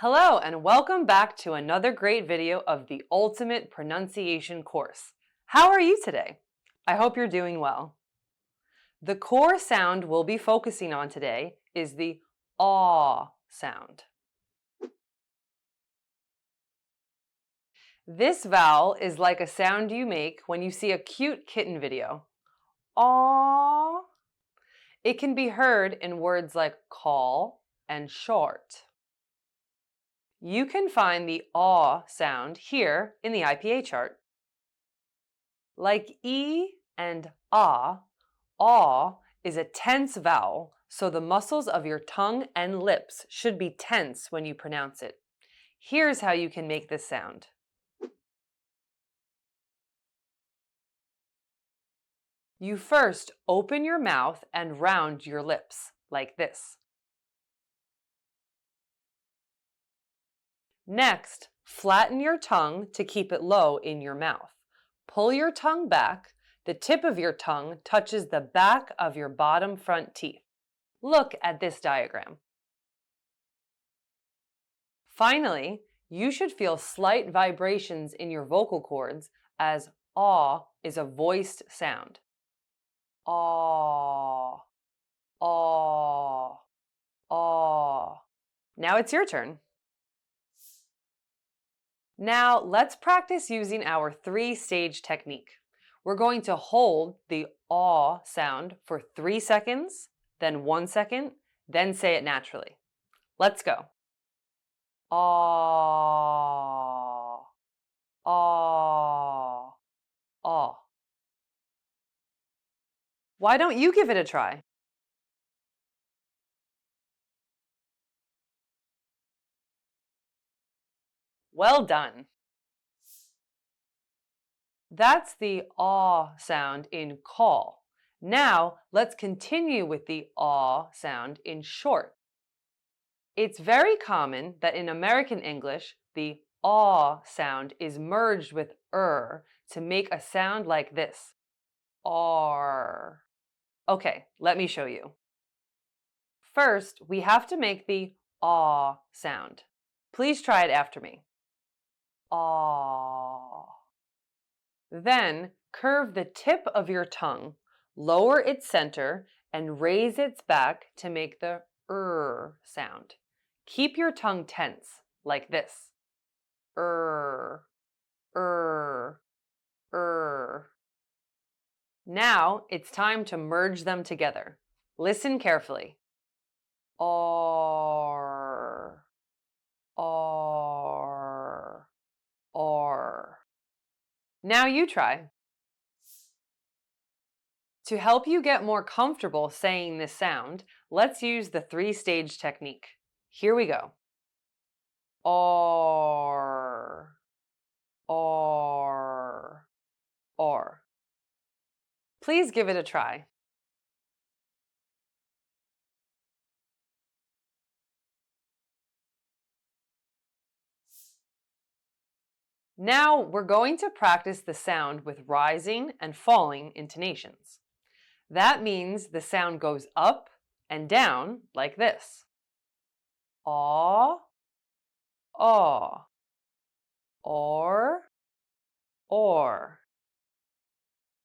Hello and welcome back to another great video of the Ultimate Pronunciation course. How are you today? I hope you're doing well. The core sound we'll be focusing on today is the aw sound. This vowel is like a sound you make when you see a cute kitten video. Aw. It can be heard in words like call and short. You can find the aw sound here in the IPA chart. Like E and aw is a tense vowel, so the muscles of your tongue and lips should be tense when you pronounce it. Here's how you can make this sound. You first open your mouth and round your lips, like this. Next, flatten your tongue to keep it low in your mouth. Pull your tongue back. The tip of your tongue touches the back of your bottom front teeth. Look at this diagram. Finally, you should feel slight vibrations in your vocal cords as aw is a voiced sound. Aw, aw, aw. Now it's your turn. Now let's practice using our three-stage technique. We're going to hold the aw sound for 3 seconds, then 1 second, then say it naturally. Let's go. Aw, aw, aw. Why don't you give it a try? Well done. That's the aw sound in call. Now let's continue with the aw sound in short. It's very common that in American English, the aw sound is merged with to make a sound like this. R. Okay, let me show you. First, we have to make the aw sound. Please try it after me. Aw. Then curve the tip of your tongue, lower its center, and raise its back to make the sound. Keep your tongue tense, like this. Er. Now it's time to merge them together. Listen carefully. R. Now you try. To help you get more comfortable saying this sound, let's use the three-stage technique. Here we go. R. Please give it a try. Now we're going to practice the sound with rising and falling intonations. That means the sound goes up and down like this. Aw, aw, or.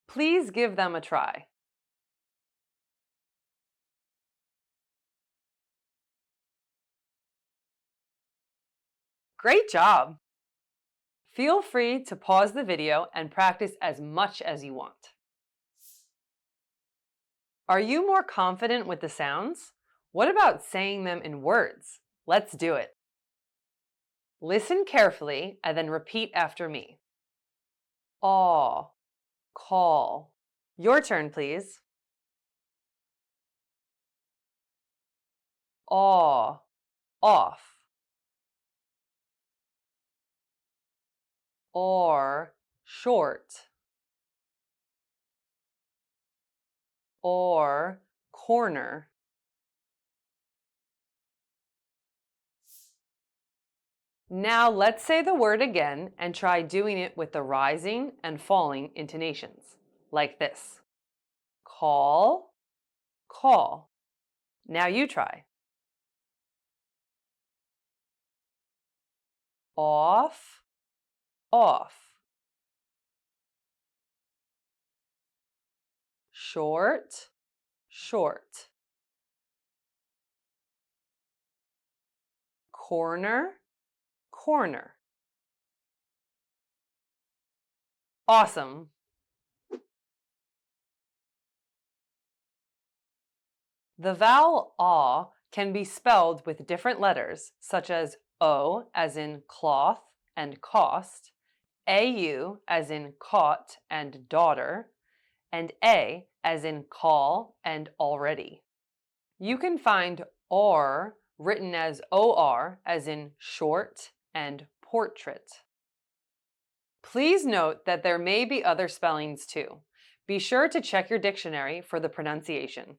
Please give them a try. Great job! Feel free to pause the video and practice as much as you want. Are you more confident with the sounds? What about saying them in words? Let's do it. Listen carefully and then repeat after me. Aw, call. Your turn, please. Aw, off. Or, short. Or, corner. Now let's say the word again and try doing it with the rising and falling intonations, like this. Call, call. Now you try. off, off. Short, short. Corner, corner. Awesome. The vowel aw can be spelled with different letters, such as O as in cloth and cost, AU as in caught and daughter, and A as in call and already. You can find OR written as OR as in short and portrait. Please note that there may be other spellings too. Be sure to check your dictionary for the pronunciation.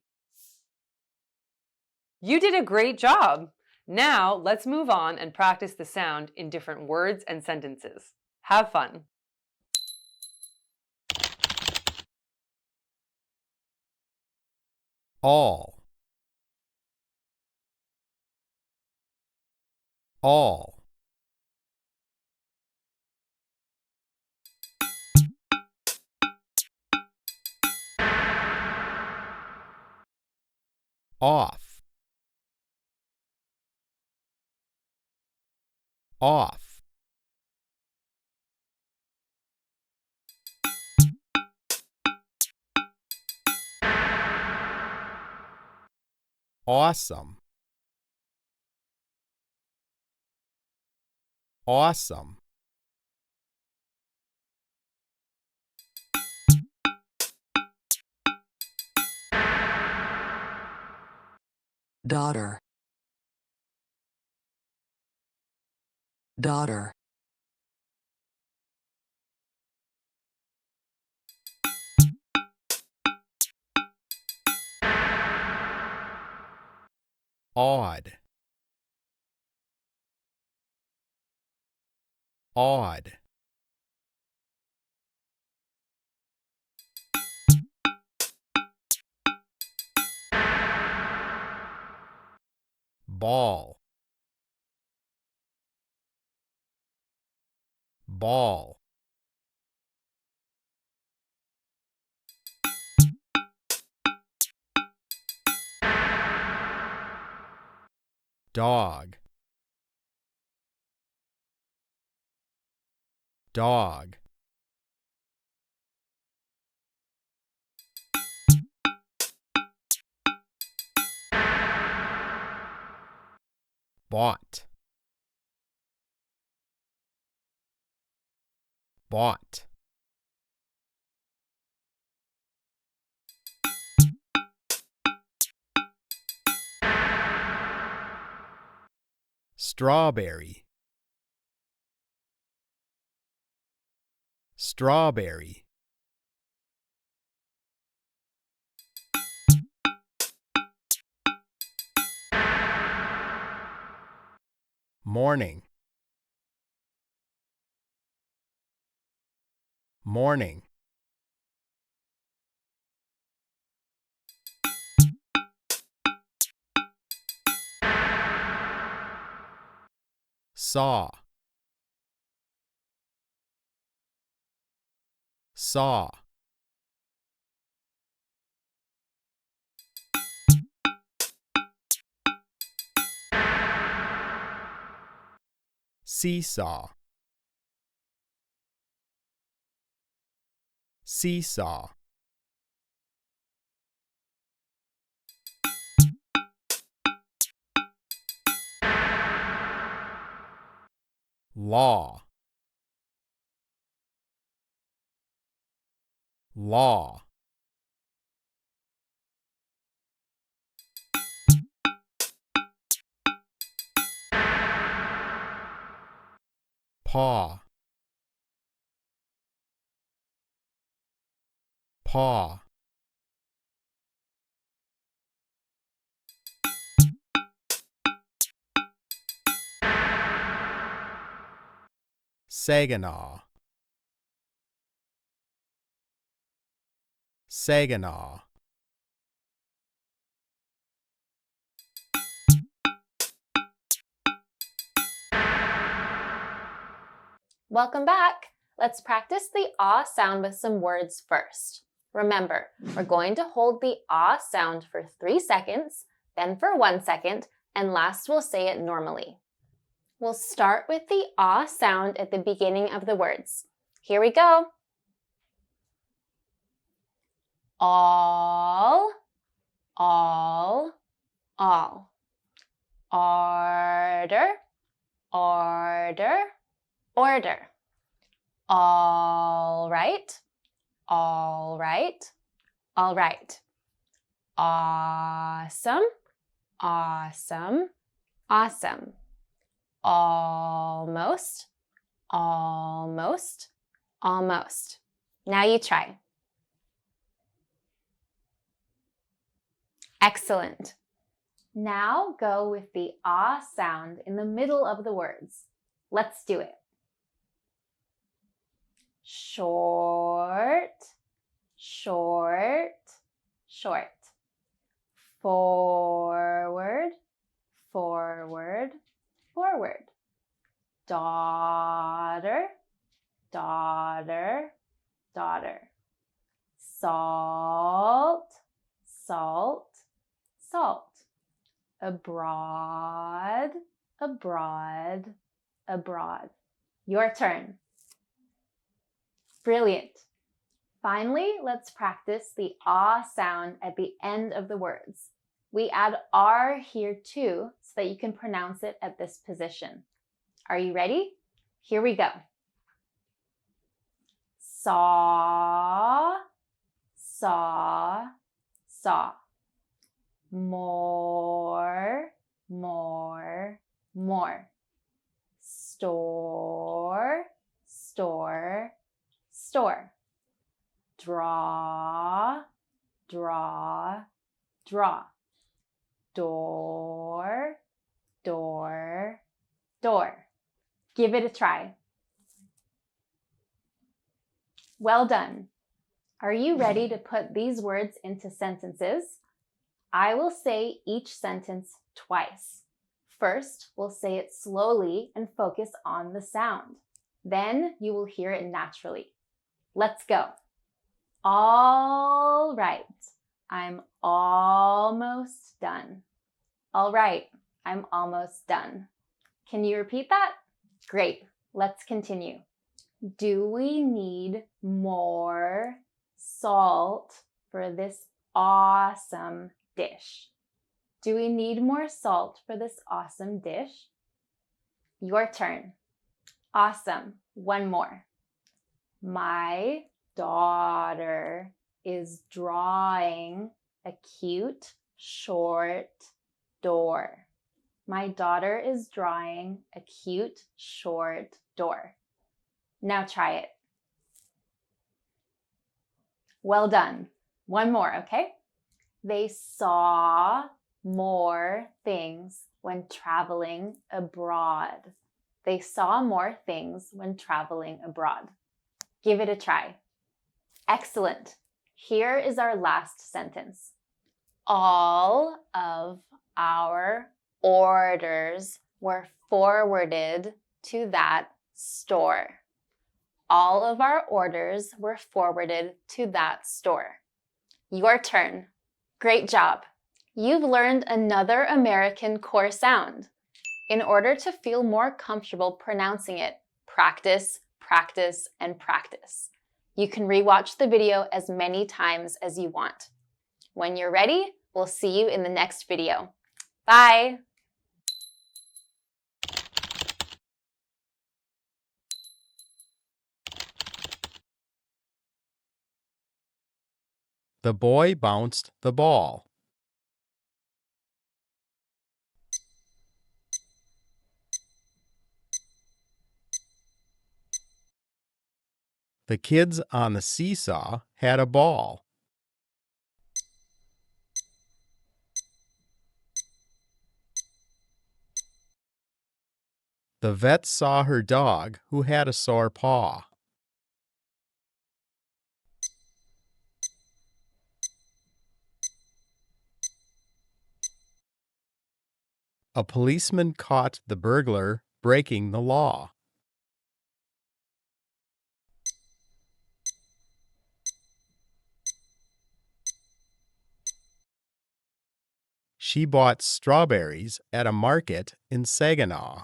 You did a great job! Now let's move on and practice the sound in different words and sentences. Have fun! All, all. Off, off. Awesome, awesome. Daughter, daughter. Odd, odd. Ball, ball. Dog, dog. Bought, bought. Strawberry, strawberry. Morning, morning. Saw, saw. Seesaw, seesaw. Law, law. Paw, paw. Saginaw, Saginaw. Welcome back. Let's practice the ah sound with some words first. Remember, we're going to hold the ah sound for 3 seconds, then for 1 second, and last we'll say it normally. We'll start with the ah sound at the beginning of the words. Here we go. All, all, all. Order, order, order. All right, all right, all right. Awesome, awesome, awesome. Almost, almost, almost. Now you try. Excellent. Now go with the ah sound in the middle of the words. Let's do it. Short, short, short. Forward, forward, forward. Daughter, daughter, daughter. Salt, salt, salt. Abroad, abroad, abroad. Your turn. Brilliant. Finally, let's practice the ah sound at the end of the words. We add r here too, so that you can pronounce it at this position. Are you ready? Here we go. Saw, saw, saw. More, more, more. Store, store, store. Draw, draw, draw. Door, door, door. Give it a try. Well done. Are you ready to put these words into sentences? I will say each sentence twice. First, we'll say it slowly and focus on the sound. Then you will hear it naturally. Let's go. All right, I'm almost done. All right, I'm almost done. Can you repeat that? Great, let's continue. Do we need more salt for this awesome dish? Do we need more salt for this awesome dish? Your turn. Awesome. One more. My daughter is drawing a cute, short door. My daughter is drawing a cute, short door. Now try it. Well done. One more, okay? They saw more things when traveling abroad. They saw more things when traveling abroad. Give it a try. Excellent. Here is our last sentence. All of our orders were forwarded to that store. All of our orders were forwarded to that store. Your turn. Great job. You've learned another American core sound. In order to feel more comfortable pronouncing it, practice, practice, and practice. You can rewatch the video as many times as you want. When you're ready, we'll see you in the next video. Bye! The boy bounced the ball. The kids on the seesaw had a ball. The vet saw her dog who had a sore paw. A policeman caught the burglar breaking the law. She bought strawberries at a market in Saginaw.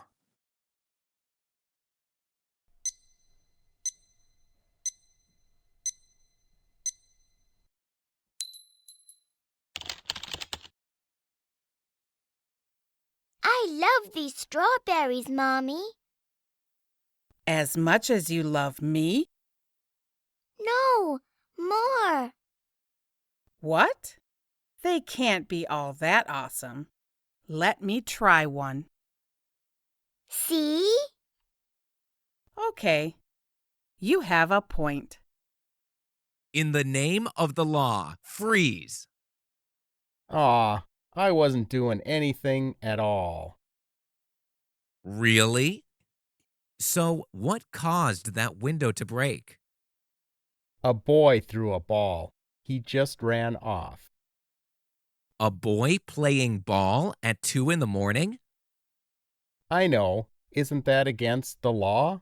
I love these strawberries, Mommy. As much as you love me? No, more. What? They can't be all that awesome. Let me try one. See? Okay, you have a point. In the name of the law, freeze. Aw, I wasn't doing anything at all. Really? So, what caused that window to break? A boy threw a ball. He just ran off. A boy playing ball at 2 in the morning? I know. Isn't that against the law?